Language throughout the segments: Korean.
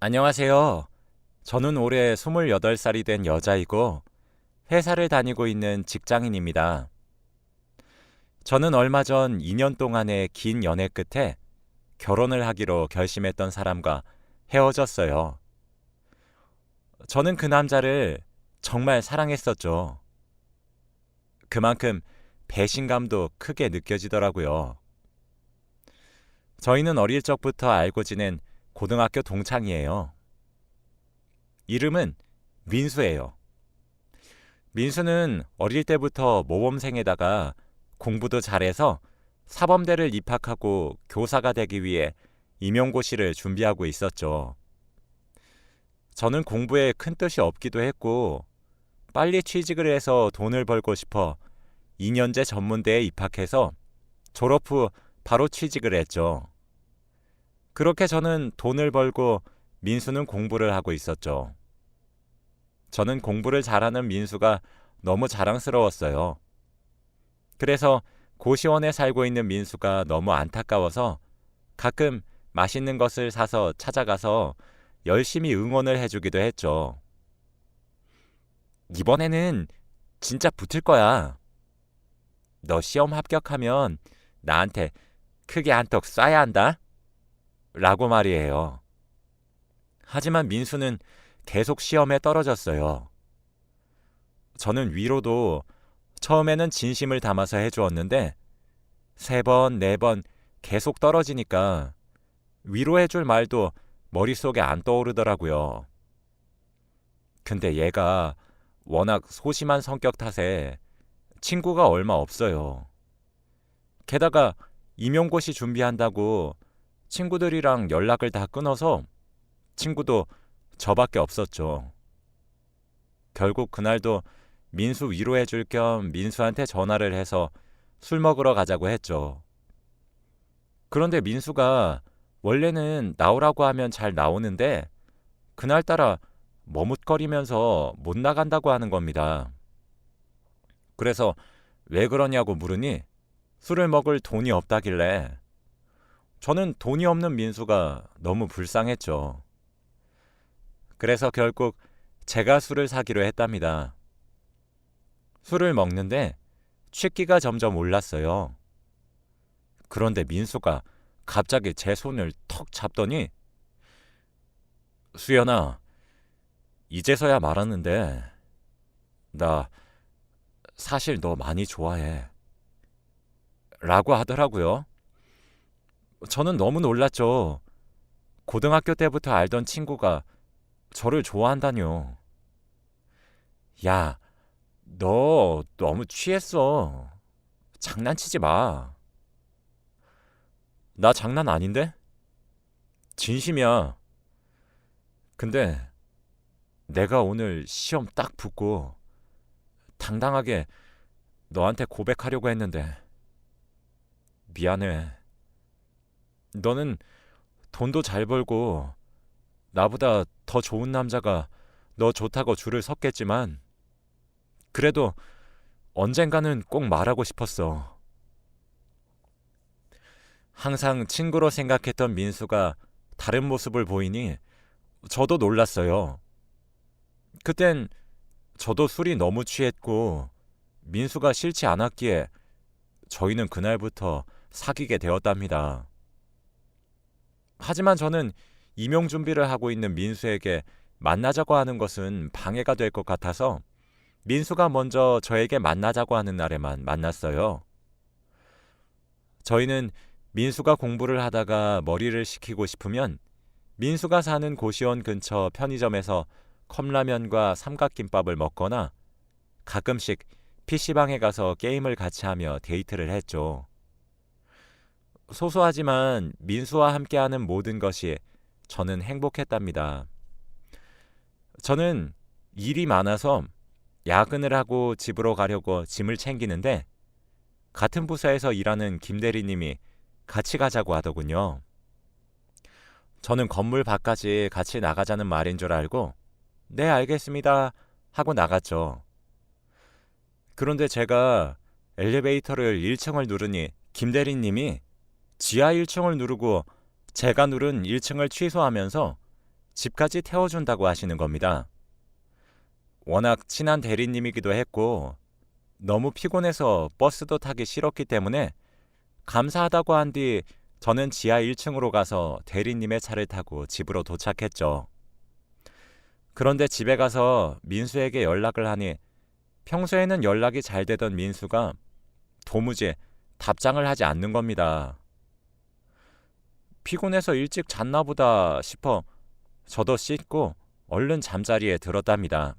안녕하세요. 저는 올해 28살이 된 여자이고 회사를 다니고 있는 직장인입니다. 저는 얼마 전 2년 동안의 긴 연애 끝에 결혼을 하기로 결심했던 사람과 헤어졌어요. 저는 그 남자를 정말 사랑했었죠. 그만큼 배신감도 크게 느껴지더라고요. 저희는 어릴 적부터 알고 지낸 고등학교 동창이에요. 이름은 민수예요. 민수는 어릴 때부터 모범생에다가 공부도 잘해서 사범대를 입학하고 교사가 되기 위해 임용고시를 준비하고 있었죠. 저는 공부에 큰 뜻이 없기도 했고 빨리 취직을 해서 돈을 벌고 싶어 2년제 전문대에 입학해서 졸업 후 바로 취직을 했죠. 그렇게 저는 돈을 벌고 민수는 공부를 하고 있었죠. 저는 공부를 잘하는 민수가 너무 자랑스러웠어요. 그래서 고시원에 살고 있는 민수가 너무 안타까워서 가끔 맛있는 것을 사서 찾아가서 열심히 응원을 해주기도 했죠. 이번에는 진짜 붙을 거야. 너 시험 합격하면 나한테 크게 한턱 쏴야 한다. 라고 말이에요. 하지만 민수는 계속 시험에 떨어졌어요. 저는 위로도 처음에는 진심을 담아서 해주었는데 3번, 4번 계속 떨어지니까 위로해줄 말도 머릿속에 안 떠오르더라고요. 근데 얘가 워낙 소심한 성격 탓에 친구가 얼마 없어요. 게다가 임용고시 준비한다고 친구들이랑 연락을 다 끊어서 친구도 저밖에 없었죠. 결국 그날도 민수 위로해줄 겸 민수한테 전화를 해서 술 먹으러 가자고 했죠. 그런데 민수가 원래는 나오라고 하면 잘 나오는데 그날따라 머뭇거리면서 못 나간다고 하는 겁니다. 그래서 왜 그러냐고 물으니 술을 먹을 돈이 없다길래 저는 돈이 없는 민수가 너무 불쌍했죠. 그래서 결국 제가 술을 사기로 했답니다. 술을 먹는데 취기가 점점 올랐어요. 그런데 민수가 갑자기 제 손을 턱 잡더니 수연아, 이제서야 말하는데 나 사실 너 많이 좋아해. 라고 하더라고요. 저는 너무 놀랐죠. 고등학교 때부터 알던 친구가 저를 좋아한다뇨. 야, 너 너무 취했어. 장난치지 마. 나 장난 아닌데? 진심이야. 근데 내가 오늘 시험 딱 붙고 당당하게 너한테 고백하려고 했는데 미안해. 너는 돈도 잘 벌고 나보다 더 좋은 남자가 너 좋다고 줄을 섰겠지만 그래도 언젠가는 꼭 말하고 싶었어. 항상 친구로 생각했던 민수가 다른 모습을 보이니 저도 놀랐어요. 그땐 저도 술이 너무 취했고 민수가 싫지 않았기에 저희는 그날부터 사귀게 되었답니다. 하지만 저는 임용 준비를 하고 있는 민수에게 만나자고 하는 것은 방해가 될 것 같아서 민수가 먼저 저에게 만나자고 하는 날에만 만났어요. 저희는 민수가 공부를 하다가 머리를 식히고 싶으면 민수가 사는 고시원 근처 편의점에서 컵라면과 삼각김밥을 먹거나 가끔씩 PC방에 가서 게임을 같이 하며 데이트를 했죠. 소소하지만 민수와 함께하는 모든 것이 저는 행복했답니다. 저는 일이 많아서 야근을 하고 집으로 가려고 짐을 챙기는데 같은 부서에서 일하는 김 대리님이 같이 가자고 하더군요. 저는 건물 밖까지 같이 나가자는 말인 줄 알고 네, 알겠습니다 하고 나갔죠. 그런데 제가 엘리베이터를 1층을 누르니 김 대리님이 지하 1층을 누르고 제가 누른 1층을 취소하면서 집까지 태워준다고 하시는 겁니다. 워낙 친한 대리님이기도 했고 너무 피곤해서 버스도 타기 싫었기 때문에 감사하다고 한 뒤 저는 지하 1층으로 가서 대리님의 차를 타고 집으로 도착했죠. 그런데 집에 가서 민수에게 연락을 하니 평소에는 연락이 잘 되던 민수가 도무지 답장을 하지 않는 겁니다. 피곤해서 일찍 잤나 보다 싶어 저도 씻고 얼른 잠자리에 들었답니다.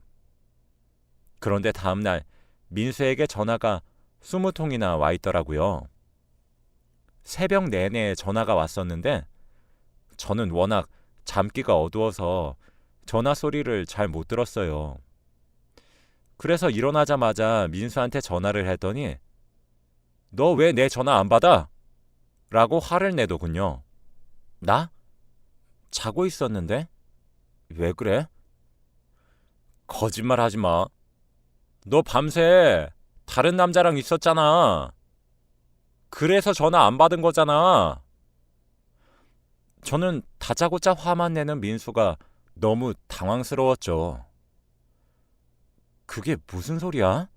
그런데 다음날 민수에게 전화가 20통이나 와 있더라고요. 새벽 내내 전화가 왔었는데 저는 워낙 잠기가 어두워서 전화 소리를 잘 못 들었어요. 그래서 일어나자마자 민수한테 전화를 했더니 너 왜 내 전화 안 받아? 라고 화를 내더군요. 나? 자고 있었는데? 왜 그래? 거짓말 하지 마. 너 밤새 다른 남자랑 있었잖아. 그래서 전화 안 받은 거잖아. 저는 다짜고짜 화만 내는 민수가 너무 당황스러웠죠. 그게 무슨 소리야?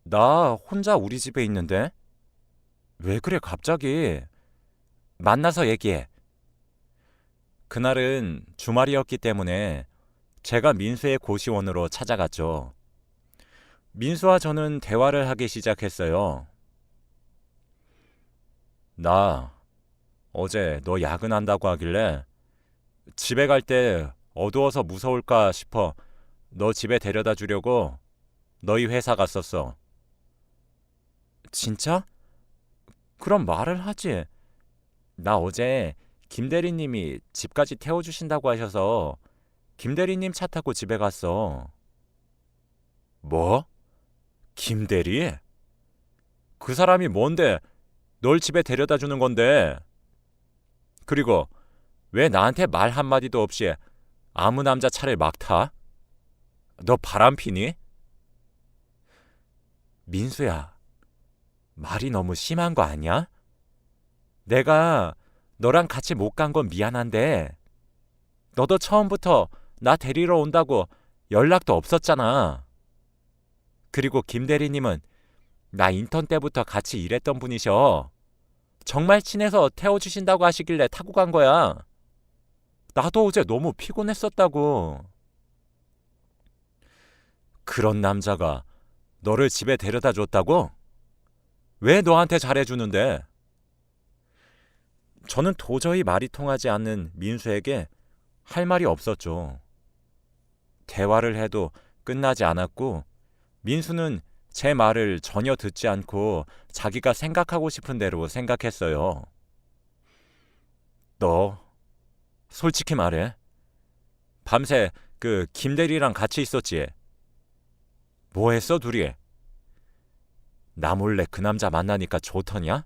나 혼자 우리 집에 있는데? 왜 그래 갑자기? 만나서 얘기해. 그날은 주말이었기 때문에 제가 민수의 고시원으로 찾아갔죠. 민수와 저는 대화를 하기 시작했어요. 나 어제 너 야근한다고 하길래 집에 갈 때 어두워서 무서울까 싶어 너 집에 데려다 주려고 너희 회사 갔었어. 진짜? 그럼 말을 하지. 나 어제 김 대리님이 집까지 태워주신다고 하셔서 김 대리님 차 타고 집에 갔어. 뭐? 김 대리? 그 사람이 뭔데 널 집에 데려다 주는 건데? 그리고 왜 나한테 말 한마디도 없이 아무 남자 차를 막 타? 너 바람피니? 민수야, 말이 너무 심한 거 아니야? 내가 너랑 같이 못 간 건 미안한데 너도 처음부터 나 데리러 온다고 연락도 없었잖아. 그리고 김 대리님은 나 인턴 때부터 같이 일했던 분이셔. 정말 친해서 태워주신다고 하시길래 타고 간 거야. 나도 어제 너무 피곤했었다고. 그런 남자가 너를 집에 데려다 줬다고? 왜 너한테 잘해주는데? 저는 도저히 말이 통하지 않는 민수에게 할 말이 없었죠. 대화를 해도 끝나지 않았고 민수는 제 말을 전혀 듣지 않고 자기가 생각하고 싶은 대로 생각했어요. 너 솔직히 말해. 밤새 그 김대리랑 같이 있었지? 뭐 했어 둘이? 나 몰래 그 남자 만나니까 좋더냐?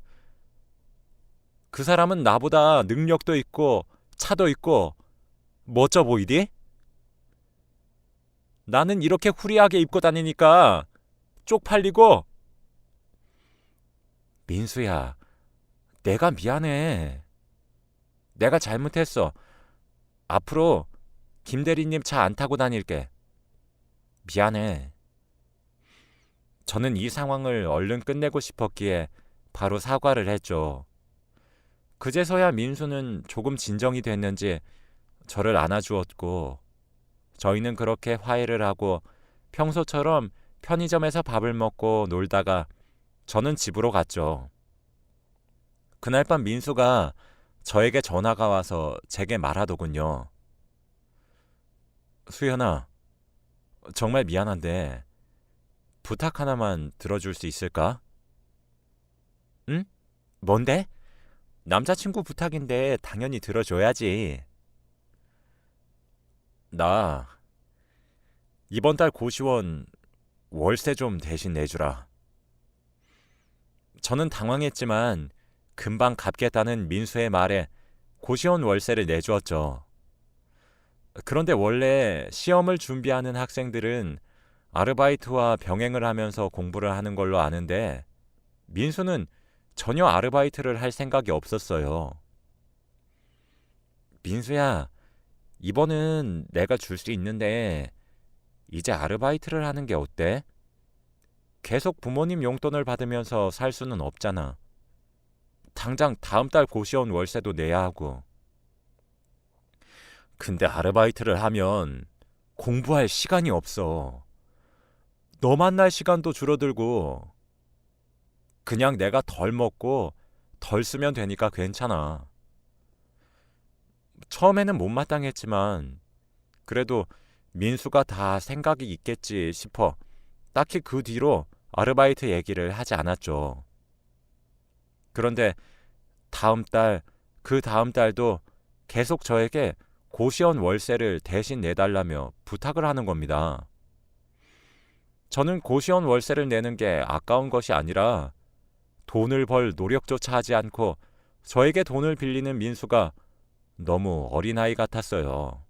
그 사람은 나보다 능력도 있고 차도 있고 멋져 보이디? 나는 이렇게 후리하게 입고 다니니까 쪽팔리고. 민수야, 내가 미안해. 내가 잘못했어. 앞으로 김 대리님 차 안 타고 다닐게. 미안해. 저는 이 상황을 얼른 끝내고 싶었기에 바로 사과를 했죠. 그제서야 민수는 조금 진정이 됐는지 저를 안아주었고 저희는 그렇게 화해를 하고 평소처럼 편의점에서 밥을 먹고 놀다가 저는 집으로 갔죠. 그날 밤 민수가 저에게 전화가 와서 제게 말하더군요. 수연아, 정말 미안한데 부탁 하나만 들어줄 수 있을까? 응? 뭔데? 남자친구 부탁인데 당연히 들어줘야지. 나 이번 달 고시원 월세 좀 대신 내주라. 저는 당황했지만 금방 갚겠다는 민수의 말에 고시원 월세를 내주었죠. 그런데 원래 시험을 준비하는 학생들은 아르바이트와 병행을 하면서 공부를 하는 걸로 아는데 민수는 전혀 아르바이트를 할 생각이 없었어요. 민수야, 이번은 내가 줄 수 있는데 이제 아르바이트를 하는 게 어때? 계속 부모님 용돈을 받으면서 살 수는 없잖아. 당장 다음 달 고시원 월세도 내야 하고. 근데 아르바이트를 하면 공부할 시간이 없어. 너 만날 시간도 줄어들고 그냥 내가 덜 먹고 덜 쓰면 되니까 괜찮아. 처음에는 못마땅했지만 그래도 민수가 다 생각이 있겠지 싶어 딱히 그 뒤로 아르바이트 얘기를 하지 않았죠. 그런데 다음 달, 그 다음 달도 계속 저에게 고시원 월세를 대신 내달라며 부탁을 하는 겁니다. 저는 고시원 월세를 내는 게 아까운 것이 아니라 돈을 벌 노력조차 하지 않고 저에게 돈을 빌리는 민수가 너무 어린아이 같았어요.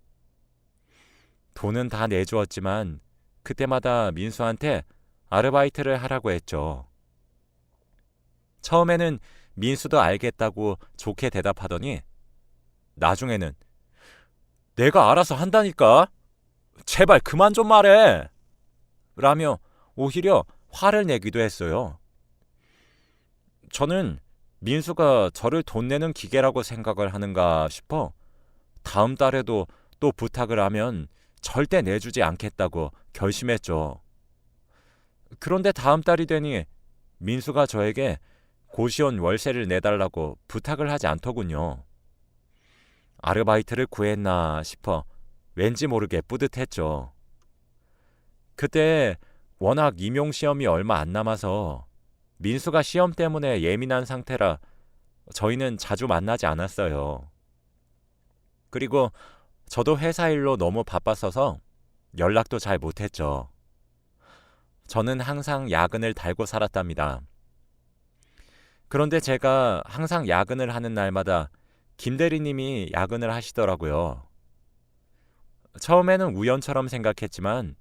돈은 다 내주었지만 그때마다 민수한테 아르바이트를 하라고 했죠. 처음에는 민수도 알겠다고 좋게 대답하더니 나중에는 내가 알아서 한다니까? 제발 그만 좀 말해! 라며 오히려 화를 내기도 했어요. 저는 민수가 저를 돈 내는 기계라고 생각을 하는가 싶어 다음 달에도 또 부탁을 하면 절대 내주지 않겠다고 결심했죠. 그런데 다음 달이 되니 민수가 저에게 고시원 월세를 내달라고 부탁을 하지 않더군요. 아르바이트를 구했나 싶어 왠지 모르게 뿌듯했죠. 그때 워낙 임용시험이 얼마 안 남아서 민수가 시험 때문에 예민한 상태라 저희는 자주 만나지 않았어요. 그리고 저도 회사 일로 너무 바빴어서 연락도 잘 못했죠. 저는 항상 야근을 달고 살았답니다. 그런데 제가 항상 야근을 하는 날마다 김 대리님이 야근을 하시더라고요. 처음에는 우연처럼 생각했지만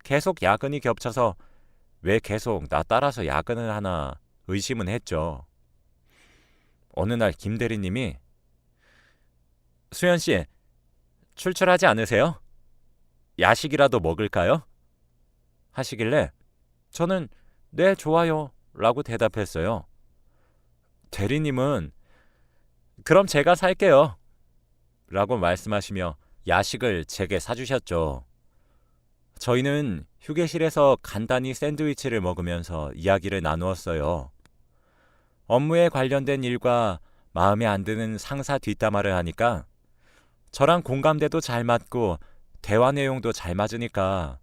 계속 야근이 겹쳐서 왜 계속 나 따라서 야근을 하나 의심은 했죠. 어느 날 김 대리님이 수연 씨, 출출하지 않으세요? 야식이라도 먹을까요? 하시길래 저는 네, 좋아요 라고 대답했어요. 대리님은 그럼 제가 살게요 라고 말씀하시며 야식을 제게 사주셨죠. 저희는 휴게실에서 간단히 샌드위치를 먹으면서 이야기를 나누었어요. 업무에 관련된 일과 마음에 안 드는 상사 뒷담화를 하니까 저랑 공감대도 잘 맞고 대화 내용도 잘 맞으니까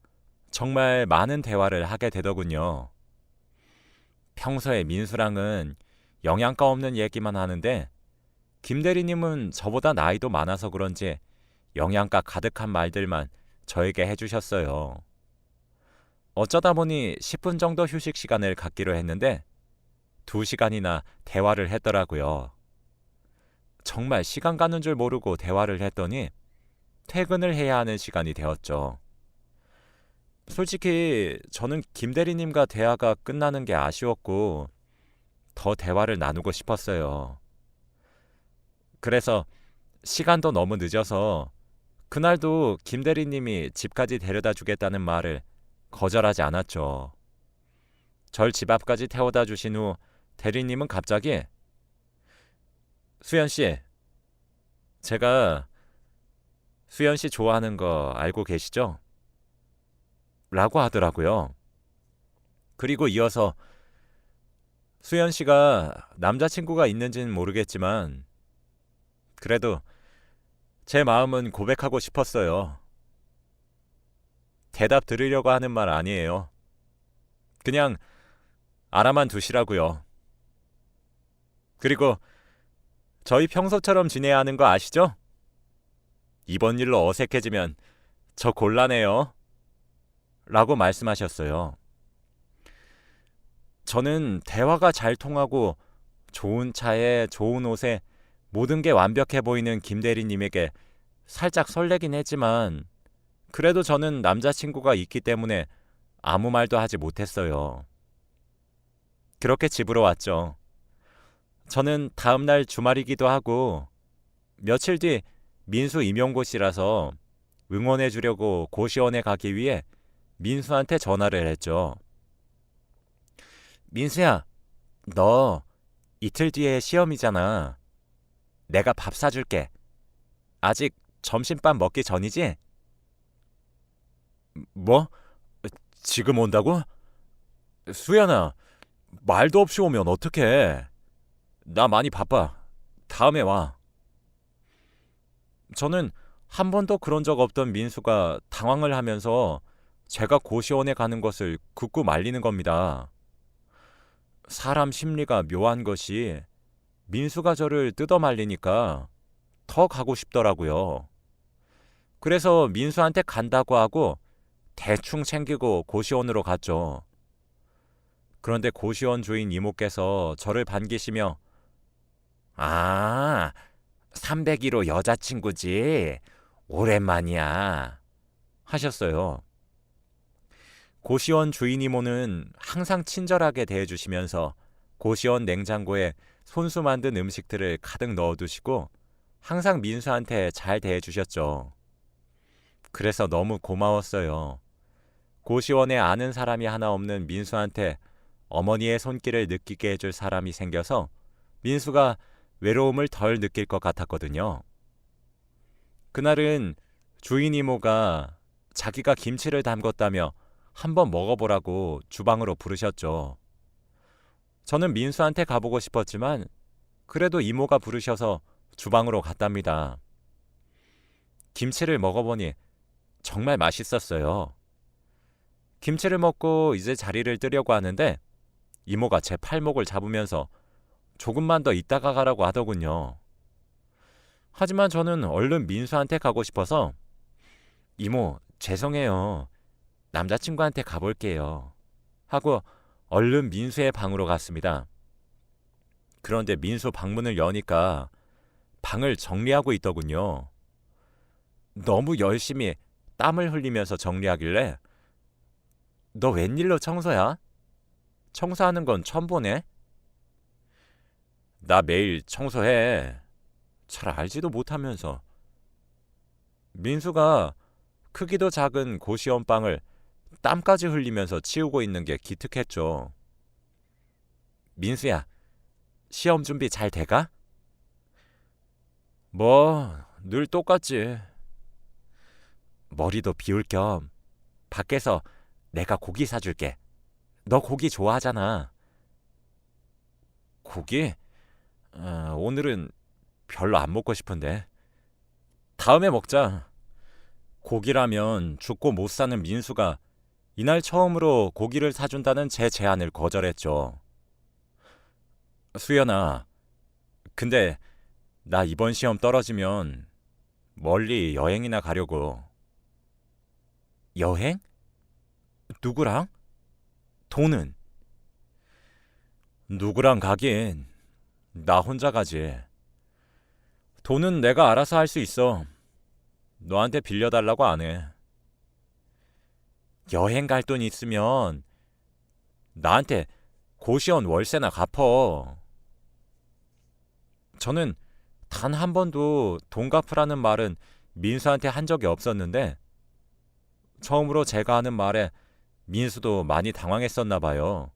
정말 많은 대화를 하게 되더군요. 평소에 민수랑은 영양가 없는 얘기만 하는데 김 대리님은 저보다 나이도 많아서 그런지 영양가 가득한 말들만 저에게 해주셨어요. 어쩌다 보니 10분 정도 휴식 시간을 갖기로 했는데 2시간이나 대화를 했더라고요. 정말 시간 가는 줄 모르고 대화를 했더니 퇴근을 해야 하는 시간이 되었죠. 솔직히 저는 김 대리님과 대화가 끝나는 게 아쉬웠고 더 대화를 나누고 싶었어요. 그래서 시간도 너무 늦어서 그날도 김 대리님이 집까지 데려다 주겠다는 말을 거절하지 않았죠. 절 집 앞까지 태워다 주신 후 대리님은 갑자기 수연 씨, 제가 수연 씨 좋아하는 거 알고 계시죠? 라고 하더라고요. 그리고 이어서 수연 씨가 남자친구가 있는지는 모르겠지만 그래도 제 마음은 고백하고 싶었어요. 대답 들으려고 하는 말 아니에요. 그냥 알아만 두시라고요. 그리고 저희 평소처럼 지내야 하는 거 아시죠? 이번 일로 어색해지면 저 곤란해요. 라고 말씀하셨어요. 저는 대화가 잘 통하고 좋은 차에 좋은 옷에 모든 게 완벽해 보이는 김 대리님에게 살짝 설레긴 했지만 그래도 저는 남자친구가 있기 때문에 아무 말도 하지 못했어요. 그렇게 집으로 왔죠. 저는 다음날 주말이기도 하고 며칠 뒤 민수 임용고시라서 응원해 주려고 고시원에 가기 위해 민수한테 전화를 했죠. 민수야, 너 이틀 뒤에 시험이잖아. 내가 밥 사줄게. 아직 점심밥 먹기 전이지? 뭐? 지금 온다고? 수연아, 말도 없이 오면 어떡해. 나 많이 바빠. 다음에 와. 저는 한 번도 그런 적 없던 민수가 당황을 하면서 제가 고시원에 가는 것을 굳고 말리는 겁니다. 사람 심리가 묘한 것이 민수가 저를 뜯어 말리니까 더 가고 싶더라고요. 그래서 민수한테 간다고 하고 대충 챙기고 고시원으로 갔죠. 그런데 고시원 주인 이모께서 저를 반기시며 아, 301호 여자친구지. 오랜만이야. 하셨어요. 고시원 주인 이모는 항상 친절하게 대해주시면서 고시원 냉장고에 손수 만든 음식들을 가득 넣어두시고 항상 민수한테 잘 대해주셨죠. 그래서 너무 고마웠어요. 고시원에 아는 사람이 하나 없는 민수한테 어머니의 손길을 느끼게 해줄 사람이 생겨서 민수가 외로움을 덜 느낄 것 같았거든요. 그날은 주인 이모가 자기가 김치를 담궜다며 한번 먹어보라고 주방으로 부르셨죠. 저는 민수한테 가보고 싶었지만 그래도 이모가 부르셔서 주방으로 갔답니다. 김치를 먹어보니 정말 맛있었어요. 김치를 먹고 이제 자리를 뜨려고 하는데 이모가 제 팔목을 잡으면서 조금만 더 있다가 가라고 하더군요. 하지만 저는 얼른 민수한테 가고 싶어서 이모, 죄송해요. 남자친구한테 가볼게요. 하고 얼른 민수의 방으로 갔습니다. 그런데 민수 방문을 여니까 방을 정리하고 있더군요. 너무 열심히 땀을 흘리면서 정리하길래 너 웬일로 청소야? 청소하는 건 처음 보네? 나 매일 청소해. 잘 알지도 못하면서. 민수가 크기도 작은 고시원 방을 땀까지 흘리면서 치우고 있는 게 기특했죠. 민수야, 시험 준비 잘 돼가? 뭐, 늘 똑같지. 머리도 비울 겸 밖에서 내가 고기 사줄게. 너 고기 좋아하잖아. 고기? 오늘은 별로 안 먹고 싶은데. 다음에 먹자. 고기라면 죽고 못 사는 민수가 이날 처음으로 고기를 사준다는 제 제안을 거절했죠. 수연아, 근데 나 이번 시험 떨어지면 멀리 여행이나 가려고. 여행? 누구랑? 돈은? 누구랑 가긴. 나 혼자 가지. 돈은 내가 알아서 할 수 있어. 너한테 빌려달라고 안 해. 여행 갈 돈 있으면 나한테 고시원 월세나 갚어. 저는 단 한 번도 돈 갚으라는 말은 민수한테 한 적이 없었는데 처음으로 제가 하는 말에 민수도 많이 당황했었나 봐요.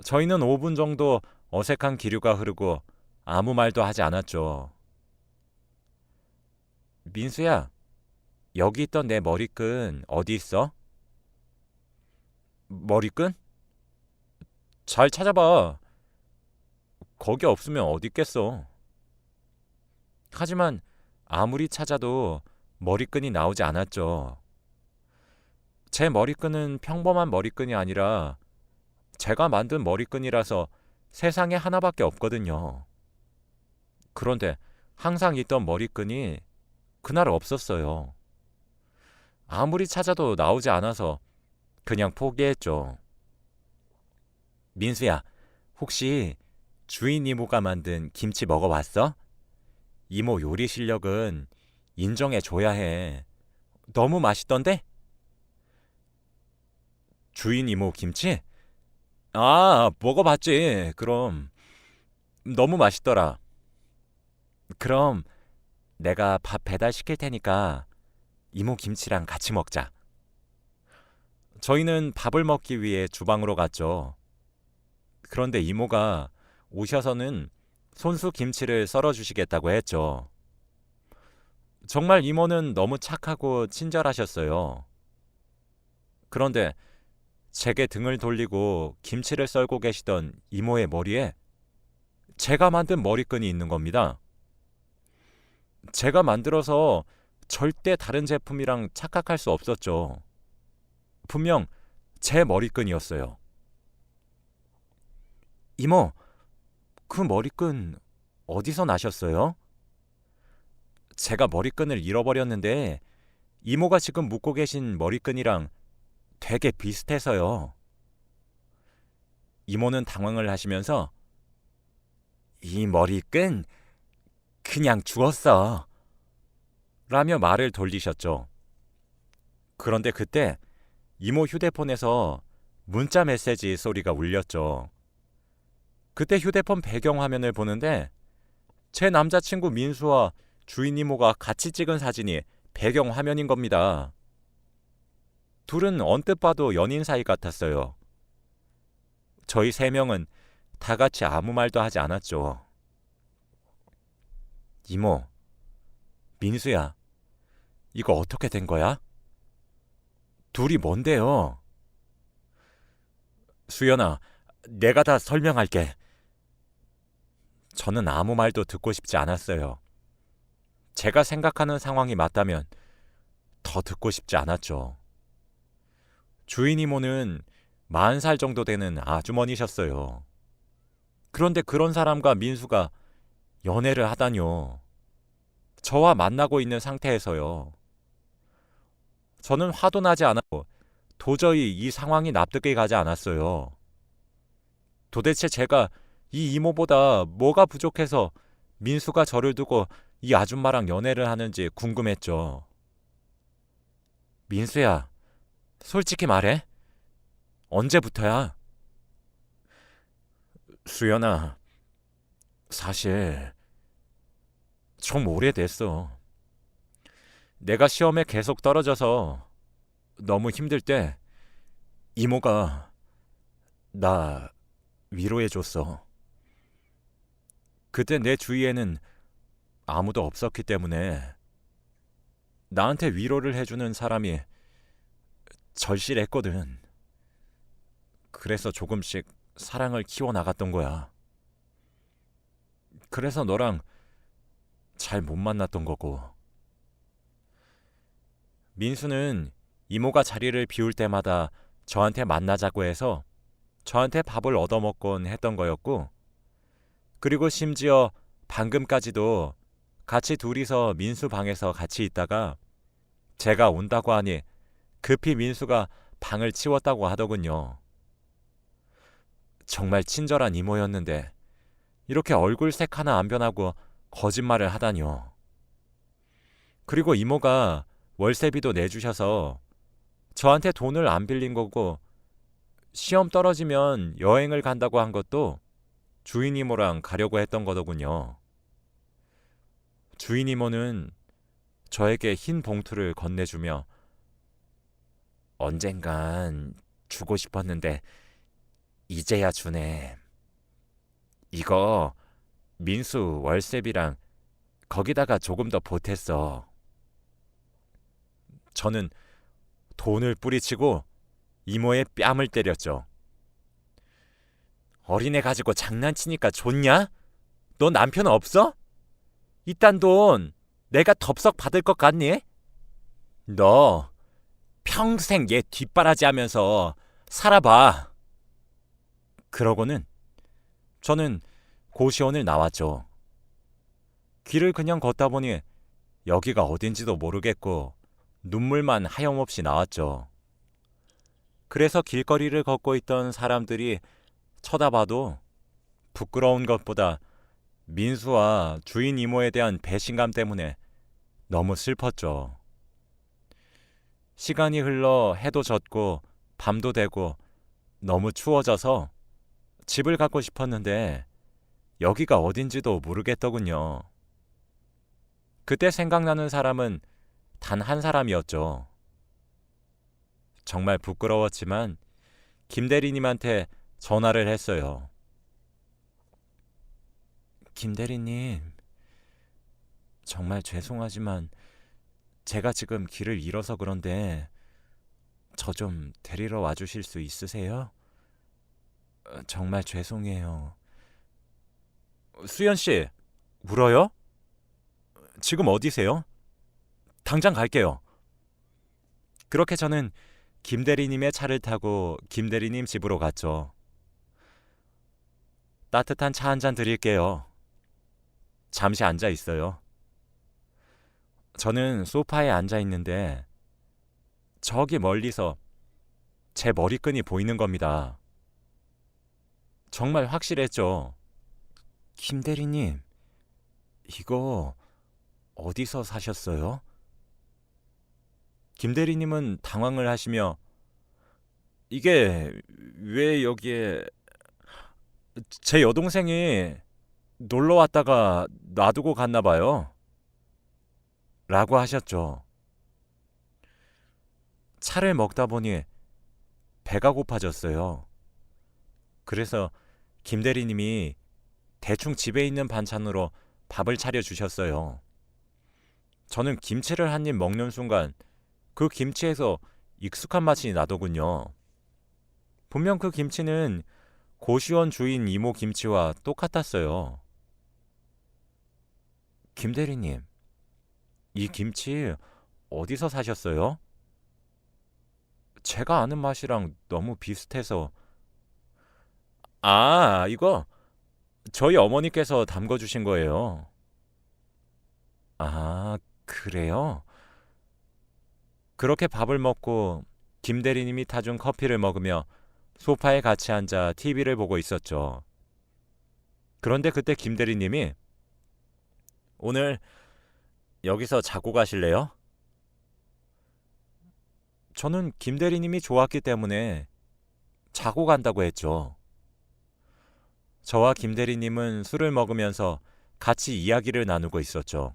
저희는 5분 정도 어색한 기류가 흐르고 아무 말도 하지 않았죠. 민수야, 여기 있던 내 머리끈 어디 있어? 머리끈? 잘 찾아봐. 거기 없으면 어디 있겠어. 하지만 아무리 찾아도 머리끈이 나오지 않았죠. 제 머리끈은 평범한 머리끈이 아니라 제가 만든 머리끈이라서 세상에 하나밖에 없거든요. 그런데 항상 있던 머리끈이 그날 없었어요. 아무리 찾아도 나오지 않아서 그냥 포기했죠. 민수야, 혹시 주인 이모가 만든 김치 먹어봤어? 이모 요리 실력은 인정해줘야 해. 너무 맛있던데? 주인 이모 김치? 아, 먹어봤지. 그럼 너무 맛있더라. 그럼 내가 밥 배달시킬 테니까 이모 김치랑 같이 먹자. 저희는 밥을 먹기 위해 주방으로 갔죠. 그런데 이모가 오셔서는 손수 김치를 썰어주시겠다고 했죠. 정말 이모는 너무 착하고 친절하셨어요. 그런데 제게 등을 돌리고 김치를 썰고 계시던 이모의 머리에 제가 만든 머리끈이 있는 겁니다. 제가 만들어서 절대 다른 제품이랑 착각할 수 없었죠. 분명 제 머리끈이었어요. 이모, 그 머리끈 어디서 나셨어요? 제가 머리끈을 잃어버렸는데 이모가 지금 묶고 계신 머리끈이랑 되게 비슷해서요. 이모는 당황을 하시면서 이 머리끈 그냥 주웠어. 라며 말을 돌리셨죠. 그런데 그때 이모 휴대폰에서 문자 메시지 소리가 울렸죠. 그때 휴대폰 배경화면을 보는데 제 남자친구 민수와 주인 이모가 같이 찍은 사진이 배경화면인 겁니다. 둘은 언뜻 봐도 연인 사이 같았어요. 저희 세 명은 다 같이 아무 말도 하지 않았죠. 이모, 민수야, 이거 어떻게 된 거야? 둘이 뭔데요? 수연아, 내가 다 설명할게. 저는 아무 말도 듣고 싶지 않았어요. 제가 생각하는 상황이 맞다면 더 듣고 싶지 않았죠. 주인 이모는 40살 정도 되는 아주머니셨어요. 그런데 그런 사람과 민수가 연애를 하다뇨. 저와 만나고 있는 상태에서요. 저는 화도 나지 않았고 도저히 이 상황이 납득이 가지 않았어요. 도대체 제가 이 이모보다 뭐가 부족해서 민수가 저를 두고 이 아줌마랑 연애를 하는지 궁금했죠. 민수야, 솔직히 말해. 언제부터야? 수연아, 사실 좀 오래됐어. 내가 시험에 계속 떨어져서 너무 힘들 때 이모가 나 위로해줬어. 그때 내 주위에는 아무도 없었기 때문에 나한테 위로를 해주는 사람이 절실했거든. 그래서 조금씩 사랑을 키워나갔던 거야. 그래서 너랑 잘 못 만났던 거고. 민수는 이모가 자리를 비울 때마다 저한테 만나자고 해서 저한테 밥을 얻어먹곤 했던 거였고, 그리고 심지어 방금까지도 같이 둘이서 민수 방에서 같이 있다가 제가 온다고 하니 급히 민수가 방을 치웠다고 하더군요. 정말 친절한 이모였는데 이렇게 얼굴색 하나 안 변하고 거짓말을 하다뇨. 그리고 이모가 월세비도 내주셔서 저한테 돈을 안 빌린 거고, 시험 떨어지면 여행을 간다고 한 것도 주인 이모랑 가려고 했던 거더군요. 주인 이모는 저에게 흰 봉투를 건네주며 언젠간 주고 싶었는데 이제야 주네. 이거 민수 월세비랑 거기다가 조금 더 보탰어. 저는 돈을 뿌리치고 이모의 뺨을 때렸죠. 어린애 가지고 장난치니까 좋냐? 너 남편 없어? 이딴 돈 내가 덥석 받을 것 같니? 너 평생 얘 뒷바라지 하면서 살아봐. 그러고는 저는 고시원을 나왔죠. 길을 그냥 걷다 보니 여기가 어딘지도 모르겠고 눈물만 하염없이 나왔죠. 그래서 길거리를 걷고 있던 사람들이 쳐다봐도 부끄러운 것보다 민수와 주인 이모에 대한 배신감 때문에 너무 슬펐죠. 시간이 흘러 해도 졌고 밤도 되고 너무 추워져서 집을 가고 싶었는데 여기가 어딘지도 모르겠더군요. 그때 생각나는 사람은 단 한 사람이었죠. 정말 부끄러웠지만 김 대리님한테 전화를 했어요. 김 대리님, 정말 죄송하지만 제가 지금 길을 잃어서 그런데 저 좀 데리러 와주실 수 있으세요? 정말 죄송해요. 수연 씨, 울어요? 지금 어디세요? 당장 갈게요. 그렇게 저는 김 대리님의 차를 타고 김 대리님 집으로 갔죠. 따뜻한 차 한 잔 드릴게요. 잠시 앉아 있어요. 저는 소파에 앉아 있는데 저기 멀리서 제 머리끈이 보이는 겁니다. 정말 확실했죠. 김 대리님, 이거 어디서 사셨어요? 김 대리님은 당황을 하시며 이게 왜 여기에 제 여동생이 놀러 왔다가 놔두고 갔나 봐요. 라고 하셨죠. 차를 먹다 보니 배가 고파졌어요. 그래서 김 대리님이 대충 집에 있는 반찬으로 밥을 차려 주셨어요. 저는 김치를 한 입 먹는 순간 그 김치에서 익숙한 맛이 나더군요. 분명 그 김치는 고시원 주인 이모 김치와 똑같았어요. 김 대리님, 이 김치 어디서 사셨어요? 제가 아는 맛이랑 너무 비슷해서. 아, 이거 저희 어머니께서 담궈주신 거예요. 아, 그래요? 그렇게 밥을 먹고 김 대리님이 타준 커피를 먹으며 소파에 같이 앉아 TV를 보고 있었죠. 그런데 그때 김 대리님이 오늘 여기서 자고 가실래요? 저는 김 대리님이 좋았기 때문에 자고 간다고 했죠. 저와 김 대리님은 술을 먹으면서 같이 이야기를 나누고 있었죠.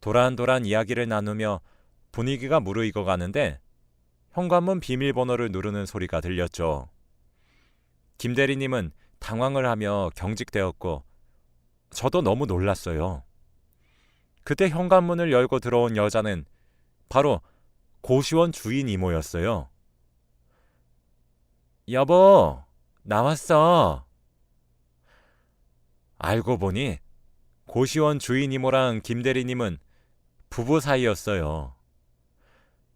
도란도란 이야기를 나누며 분위기가 무르익어 가는데 현관문 비밀번호를 누르는 소리가 들렸죠. 김 대리님은 당황을 하며 경직되었고 저도 너무 놀랐어요. 그때 현관문을 열고 들어온 여자는 바로 고시원 주인 이모였어요. 여보, 나왔어. 알고 보니 고시원 주인 이모랑 김 대리님은 부부 사이였어요.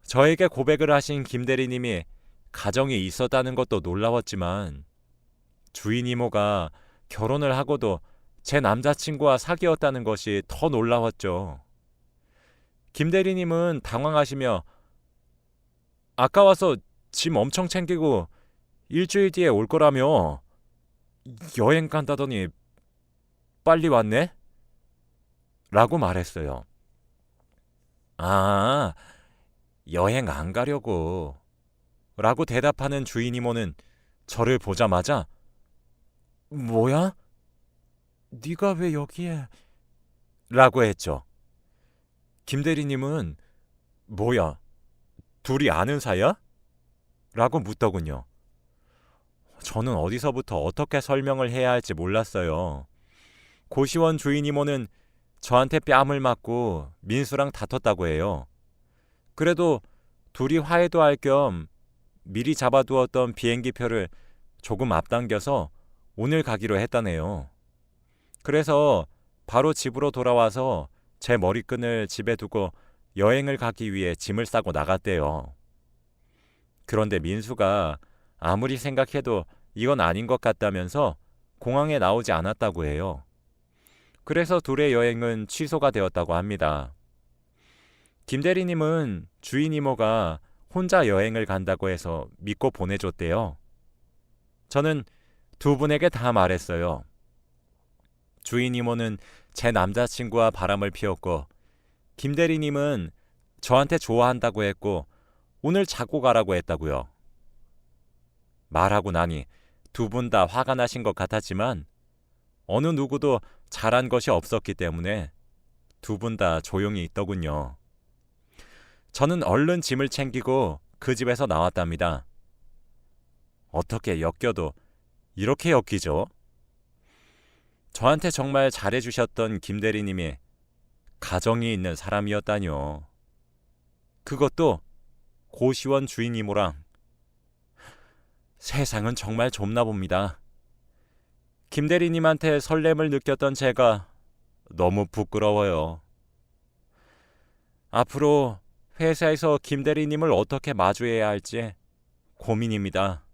저에게 고백을 하신 김 대리님이 가정이 있었다는 것도 놀라웠지만 주인 이모가 결혼을 하고도 제 남자친구와 사귀었다는 것이 더 놀라웠죠. 김 대리님은 당황하시며 아까 와서 짐 엄청 챙기고 일주일 뒤에 올 거라며 여행 간다더니 빨리 왔네? 라고 말했어요. 아, 여행 안 가려고. 라고 대답하는 주인 이모는 저를 보자마자 뭐야? 네가 왜 여기에? 라고 했죠. 김 대리님은 뭐야? 둘이 아는 사이야? 라고 묻더군요. 저는 어디서부터 어떻게 설명을 해야 할지 몰랐어요. 고시원 주인 이모는 저한테 뺨을 맞고 민수랑 다퉜다고 해요. 그래도 둘이 화해도 할 겸 미리 잡아두었던 비행기표를 조금 앞당겨서 오늘 가기로 했다네요. 그래서 바로 집으로 돌아와서 제 머리끈을 집에 두고 여행을 가기 위해 짐을 싸고 나갔대요. 그런데 민수가 아무리 생각해도 이건 아닌 것 같다면서 공항에 나오지 않았다고 해요. 그래서 둘의 여행은 취소가 되었다고 합니다. 김 대리님은 주인 이모가 혼자 여행을 간다고 해서 믿고 보내줬대요. 저는 두 분에게 다 말했어요. 주인 이모는 제 남자친구와 바람을 피웠고 김 대리님은 저한테 좋아한다고 했고 오늘 자고 가라고 했다고요. 말하고 나니 두 분 다 화가 나신 것 같았지만 어느 누구도 잘한 것이 없었기 때문에 두 분 다 조용히 있더군요. 저는 얼른 짐을 챙기고 그 집에서 나왔답니다. 어떻게 엮여도 이렇게 엮이죠? 저한테 정말 잘해주셨던 김 대리님이 가정이 있는 사람이었다뇨. 그것도 고시원 주인이모랑. 세상은 정말 좁나 봅니다. 김 대리님한테 설렘을 느꼈던 제가 너무 부끄러워요. 앞으로 회사에서 김 대리님을 어떻게 마주해야 할지 고민입니다.